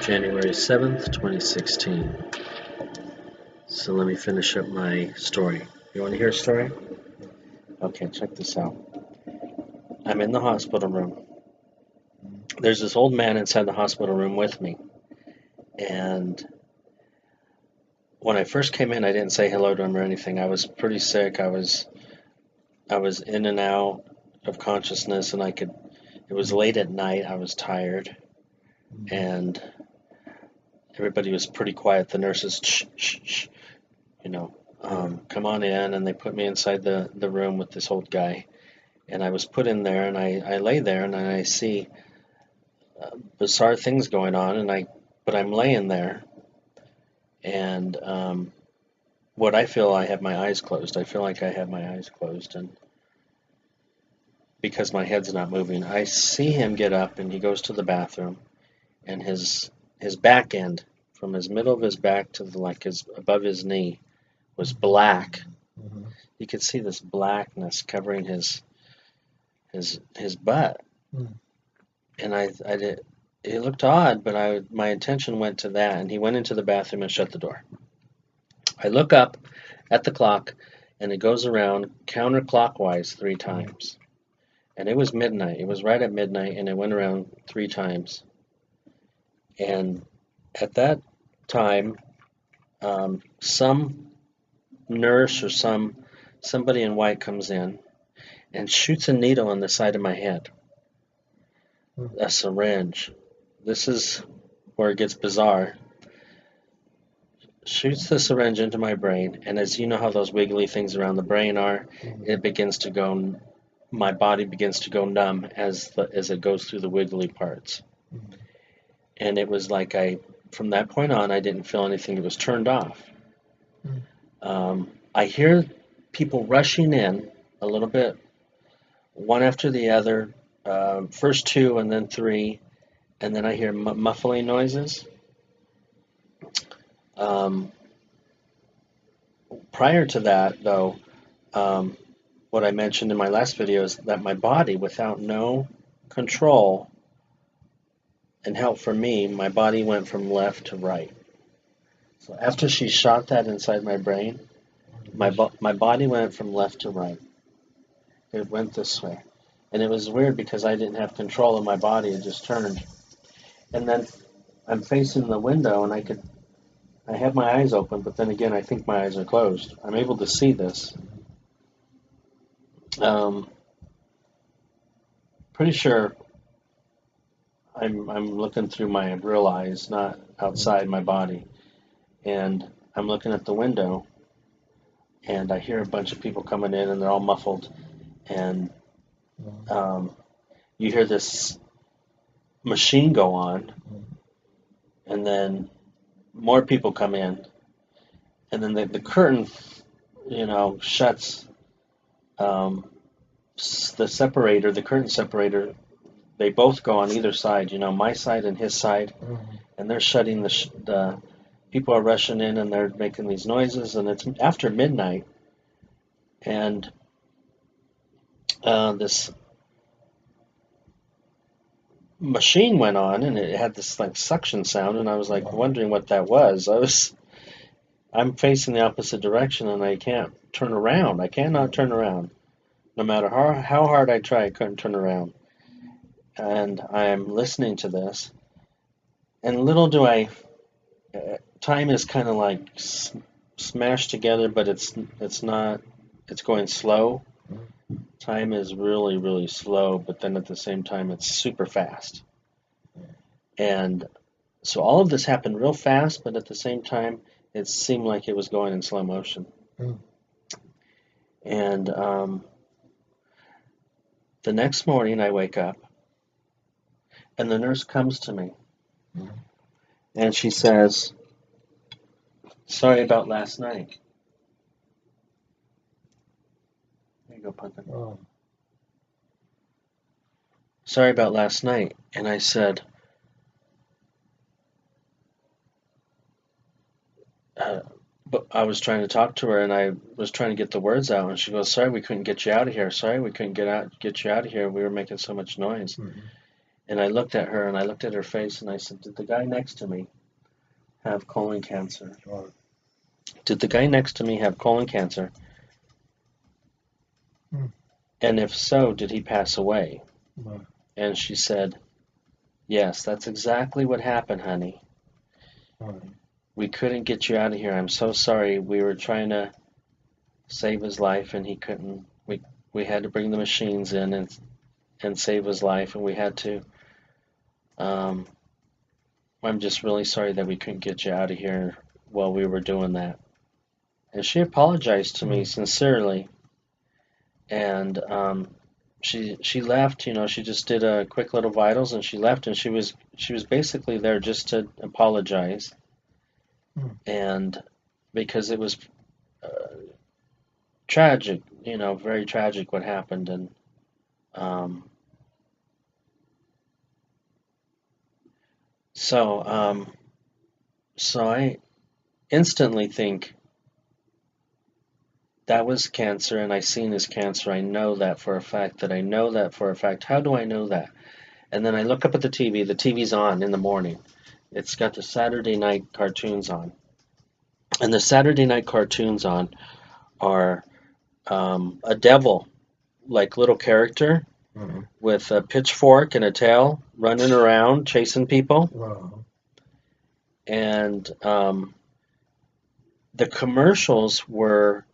January 7th, 2016. So let me finish up my story. You want to hear a story? Okay, check this out. I'm in the hospital room. There's this old man inside the hospital room with me. And when I first came in, I didn't say hello to him or anything. I was pretty sick. I was in and out of consciousness, and it was late at night. I was tired. And everybody was pretty quiet. The nurses, shh, shh, shh, come on in. And they put me inside the room with this old guy. And I was put in there, and I lay there, and I see bizarre things going on. But I'm laying there, and what I feel, I have my eyes closed. I feel like I have my eyes closed, and because my head's not moving, I see him get up, and he goes to the bathroom, and his back end, from his middle of his back to above his knee, was black. Mm-hmm. You could see this blackness covering his butt. Mm. And it looked odd, but my attention went to that, and he went into the bathroom and shut the door. I look up at the clock, and it goes around counterclockwise 3 times. And it was midnight. It was right at midnight, and it went around 3 times. And at that time, some nurse or somebody in white comes in and shoots a needle on the side of my head, a syringe. This is where it gets bizarre. Shoots the syringe into my brain, and as you know how those wiggly things around the brain are, my body begins to go numb as it goes through the wiggly parts. And it was like from that point on, I didn't feel anything. It was turned off. I hear people rushing in a little bit, one after the other, first 2 and then 3, and then I hear muffling noises. Prior to that, though, what I mentioned in my last video is that my body, without no control and help from me, my body went from left to right. So after she shot that inside my brain, my body went from left to right. It went this way. And it was weird because I didn't have control of my body. It just turned. And then I'm facing the window, and I have my eyes open, but then again, I think my eyes are closed. I'm able to see this. Pretty sure I'm looking through my real eyes, not outside my body. And I'm looking at the window, and I hear a bunch of people coming in, and they're all muffled. And you hear this machine go on, and then more people come in, and then the curtain, shuts. The curtain separator, they both go on either side, my side and his side, and they're shutting the people are rushing in, and they're making these noises, and it's after midnight, and this machine went on, and it had this suction sound, and I was wondering what that was. I'm facing the opposite direction, and I can't turn around. I cannot turn around. No matter how hard I try, I couldn't turn around. And I'm listening to this, and little do I, time is kind of smashed together, but it's not. It's going slow. Time is really, really slow, but then at the same time, it's super fast. And so all of this happened real fast, but at the same time, it seemed like it was going in slow motion. And the next morning, I wake up, and the nurse comes to me, and she says, "Sorry about last night." There you go, Pumpkin. Sorry about last night. And I said, but I was trying to talk to her, and I was trying to get the words out, and she goes, "Sorry, we couldn't get you out of here. Sorry, we couldn't get you out of here. We were making so much noise." And I looked at her and I looked at her face and I said, did the guy next to me have colon cancer? Right. Did the guy next to me have colon cancer? Hmm. And if so, did he pass away? Right. And she said, yes, that's exactly what happened, honey. Right. We couldn't get you out of here. I'm so sorry. We were trying to save his life and he couldn't. We had to bring the machines in and save his life, and we had to. Um, I'm just really sorry that we couldn't get you out of here while we were doing that. And she apologized to me Hmm. sincerely, and she left. You know, she just did a quick little vitals, and she left, and she was basically there just to apologize, Hmm. and because it was uh, tragic, you know, very tragic what happened, and um, so so I instantly think that was cancer, and I seen his cancer. I know that for a fact. That I know that for a fact. How do I know that? And then I look up at the TV. The TV's on in the morning. It's got the Saturday night cartoons on, and the Saturday night cartoons on are a devil like little character Hmm. with a pitchfork and a tail running around chasing people. Wow. And the commercials were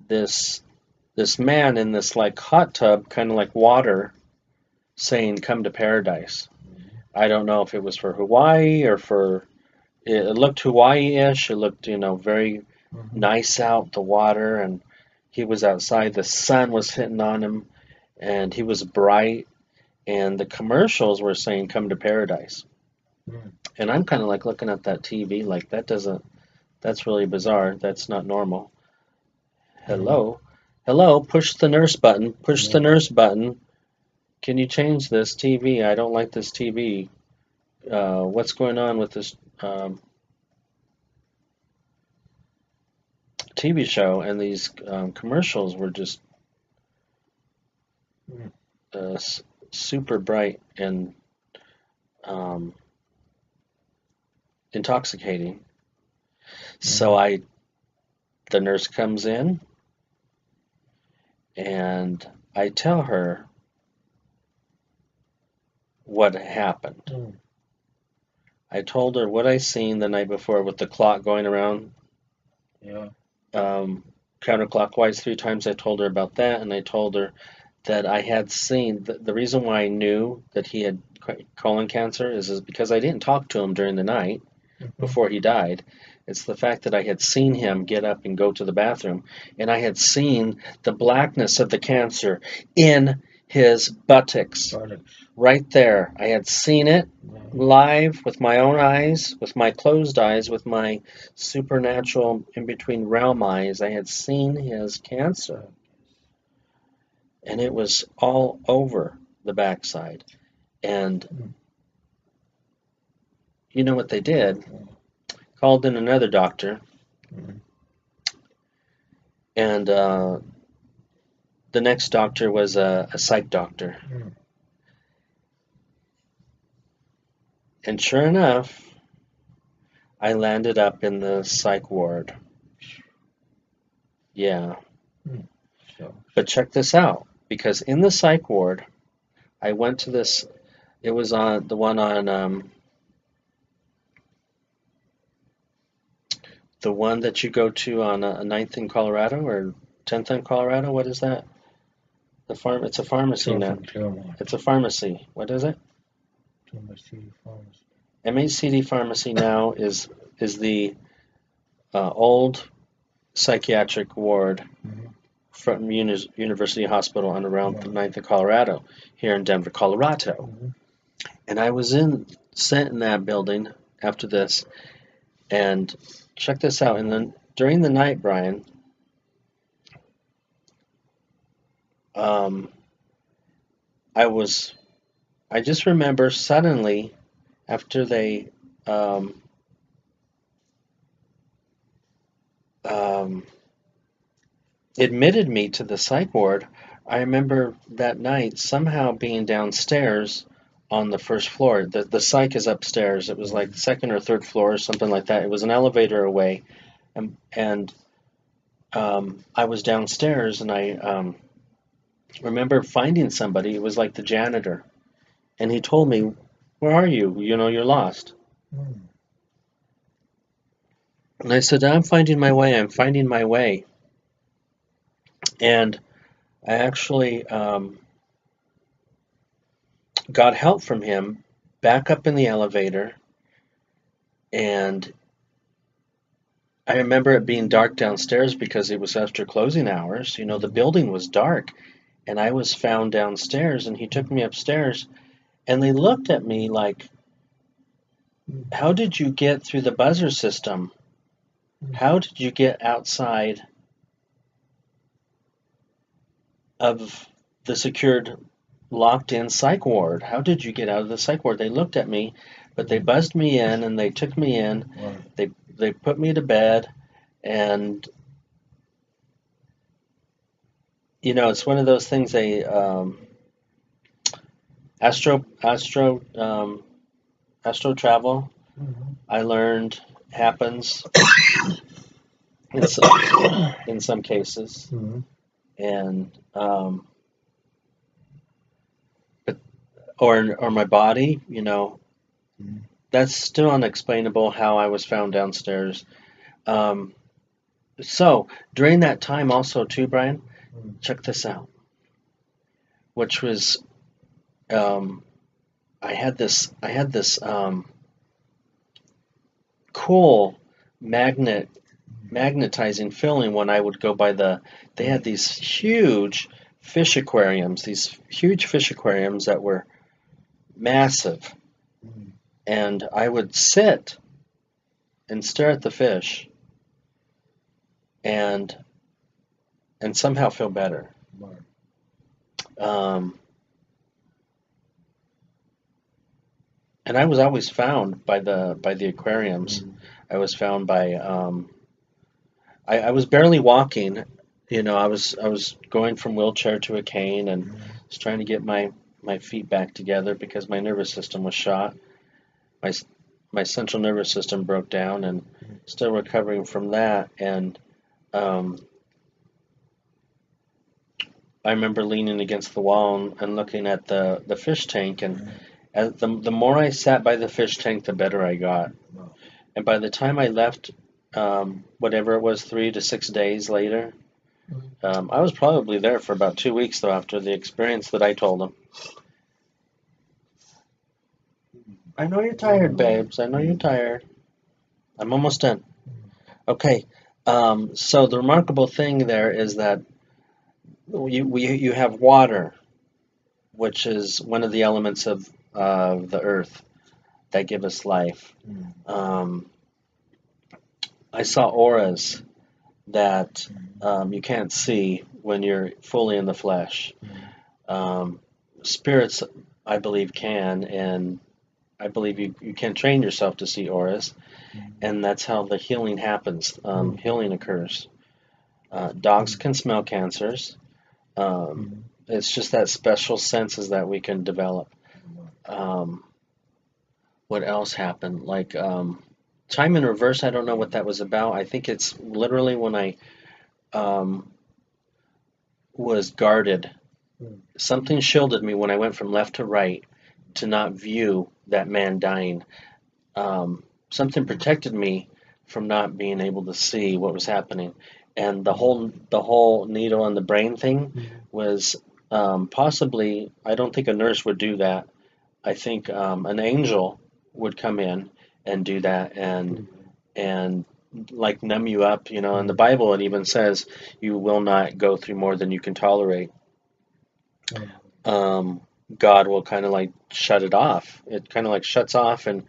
this this man in this like hot tub, kind of like water, saying "Come to paradise." Hmm. I don't know if it was for Hawaii or for. It looked Hawaii-ish. It looked, you know, very Hmm. nice out the water, and he was outside. The sun was hitting on him, and he was bright. And the commercials were saying "Come to paradise." Hmm. And I'm kind of like looking at that TV, like that doesn't. That's really bizarre. That's not normal. Hmm. Hello, hello. Push the nurse button. Push the Yeah. nurse button. Can you change this TV? I don't like this TV. What's going on with this TV show? And these commercials were just Hmm. uh, super bright and um, intoxicating. So Hmm. the nurse comes in, and I tell her what happened. Hmm. I told her what I seen the night before with the clock going around Yeah. um, counterclockwise 3 times. I told her about that, and I told her that I had seen the reason why I knew that he had colon cancer is because I didn't talk to him during the night Hmm. before he died. It's the fact that I had seen him get up and go to the bathroom, and I had seen the blackness of the cancer in his buttocks Buttocks. right there. I had seen it Hmm. live with my own eyes, with my closed eyes, with my supernatural in between realm eyes. I had seen his cancer, and it was all over the backside. And Hmm. you know what they did? Called in another doctor, Hmm. and the next doctor was a psych doctor. Hmm. And sure enough, I landed up in the psych ward. Yeah. Hmm. So. But check this out, because in the psych ward, I went to this. It was on the one on the one that you go to on 9th in Colorado or 10th in Colorado. What is that? The farm. It's a pharmacy South now. in Claremont. It's a pharmacy. What is it? Tennessee Pharmacy. MHCD pharmacy now is the old psychiatric ward Hmm. from University Hospital on around Wow. 9th in Colorado here in Denver, Colorado. Hmm. And I was sent in that building after this, and check this out. And then during the night, Brian, um, I was I just remember suddenly after they um, um, admitted me to the psych ward, I remember that night somehow being downstairs on the first floor. The psych is upstairs. It was like the second or third floor or something like that. It was an elevator away, and I was downstairs, and I remember finding somebody. It was like the janitor, and he told me, "Where are you? You know, you're lost." Mm. And I said, "I'm finding my way. I'm finding my way." And I actually got help from him back up in the elevator, and I remember it being dark downstairs because it was after closing hours. You know, the building was dark, and I was found downstairs, and he took me upstairs, and they looked at me like, "How did you get through the buzzer system? How did you get outside of the secured, locked in psych ward? How did you get out of the psych ward?" They looked at me, but they buzzed me in and they took me in. Wow. They put me to bed, and you know, it's one of those things. Astro travel. Mhm. I learned happens in some cases, Mhm. and but or my body. You know, Mhm. that's still unexplainable how I was found downstairs. Um, so during that time, also too, Brian, Mhm. check this out, which was um, I had this cool magnetizing feeling when I would go by they had these huge fish aquariums that were massive, Mhm. and I would sit and stare at the fish and somehow feel better. Wow. Um, and I was always found by the aquariums. Mhm. I was found by I was barely walking. You know, I was going from wheelchair to a cane, and Mhm. was trying to get my feet back together because my nervous system was shot. My my central nervous system broke down, and still recovering from that. And um, I remember leaning against the wall and looking at the fish tank, and Mhm. as the more I sat by the fish tank, the better I got. Wow. And by the time I left, whatever it was, 3 to 6 days later, Mhm. I was probably there for about 2 weeks though after the experience that I told them. I know you're tired, babes. I know you're tired. I'm almost done. Okay. So the remarkable thing there is that you have water, which is one of the elements of the earth that give us life. Mhm. Um, I saw auras that you can't see when you're fully in the flesh. Mhm. Um, spirits, I believe, can, and I believe you can train yourself to see auras, and that's how the healing happens. Mhm. Healing occurs. Dogs Mhm. can smell cancers. Um, Mhm. it's just that special senses that we can develop. Wow. Um, what else happened? Like time in reverse. I don't know what that was about. I think it's literally when I um, was guarded. Mhm. Something shielded me when I went from left to right to not view that man dying. Something protected me from not being able to see what was happening, and the whole needle in the brain thing Mhm. was possibly. I don't think a nurse would do that. I think an angel would come in and do that, and like numb you up. You know, in the Mhm. Bible it even says you will not go through more than you can tolerate. Mhm. um, God will kind of like shut it off. It kind of like shuts off, and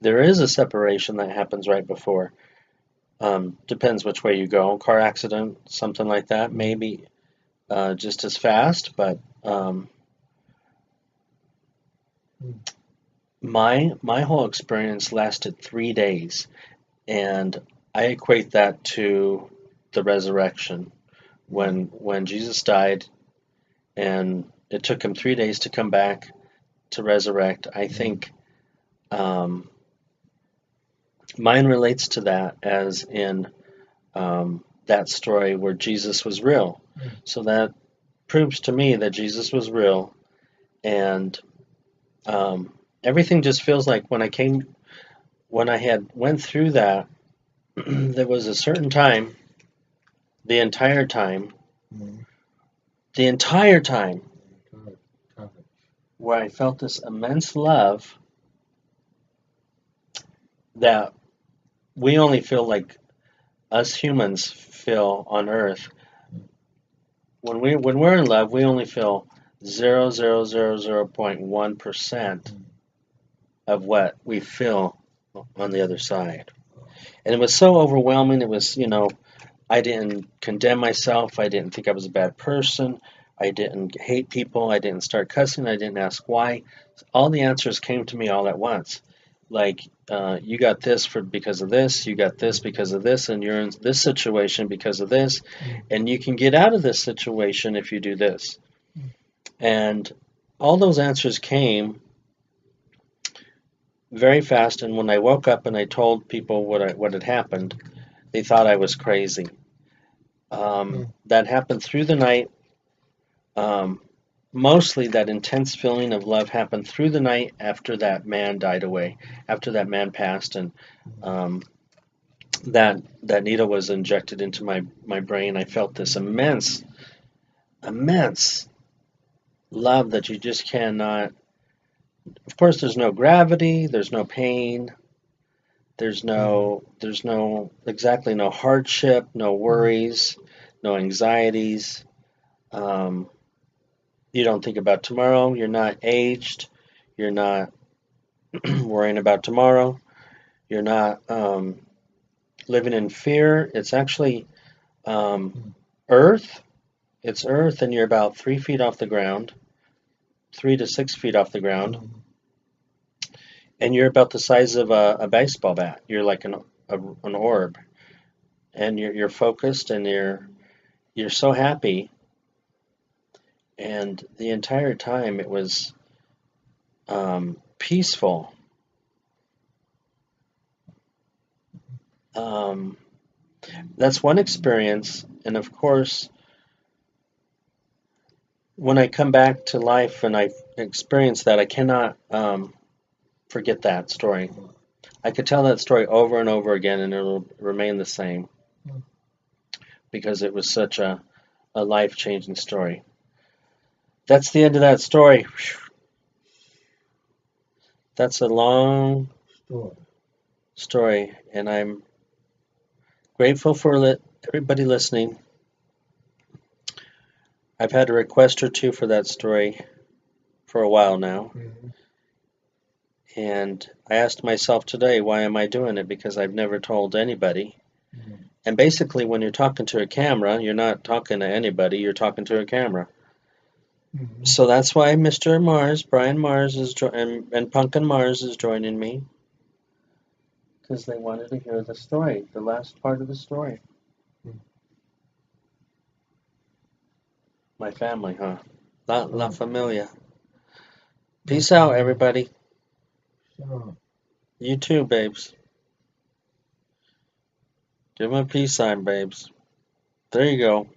there is a separation that happens right before. Depends which way you go. Car accident, something like that, Mhm. maybe just as fast. But Mhm. my whole experience lasted 3 days, and I equate that to the resurrection. When Jesus died, and it took him 3 days to come back, to resurrect. I think mine relates to that, as in that story where Jesus was real. So that proves to me that Jesus was real, and everything just feels like when I had went through that, there was a certain time, the entire time, Mm. the entire time, Got it. where I felt this immense love that we only feel like us humans feel on Earth. When we're in love, we only feel 0.1% Mm. of what we feel on the other side. And it was so overwhelming. It was, I didn't condemn myself. I didn't think I was a bad person. I didn't hate people. I didn't start cussing. I didn't ask why. All the answers came to me all at once. Like, you got this because of this, you got this because of this, and you're in this situation because of this, Mm. and you can get out of this situation if you do this. Mm. And all those answers came very fast, and when I woke up and I told people what had happened, they thought I was crazy. Mm. That happened through the night. Um, Mostly that intense feeling of love happened through the night after that man died away, after that man passed, and um, that needle was injected into my brain. I felt this immense love that you just cannot. Of course, there's no gravity, there's no pain, Mm. there's no exactly no hardship, no Mm. worries, no anxieties. Um, you don't think about tomorrow. You're not aged. You're not worrying about tomorrow. You're not living in fear. It's actually um, Mm. earth. It's earth, and you're about 3 feet off the ground, 3 to 6 feet off the ground, Mm. and you're about the size of a baseball bat. You're like an orb, and you're focused, and you're so happy. And the entire time it was peaceful. Um, that's one experience, and of course, when I come back to life and I experience that, I cannot forget that story. I could tell that story over and over again, and it'll remain the same Mm. because it was such a life-changing story. That's the end of that story. That's a long Story. story, and I'm grateful for everybody listening. I've had a request or two for that story for a while now, Mm. and I asked myself today, why am I doing it? Because I've never told anybody. Mm. And basically, when you're talking to a camera, you're not talking to anybody, you're talking to a camera. Mm. So that's why Mr. Mars, Brian Mars, and Punkin Mars is joining me, because they wanted to hear the story, the last part of the story. Mm. My family, huh? La Oh, familia. not Peace out, familiar. everybody. So, You too, babes. Give them a peace sign, babes. There you go.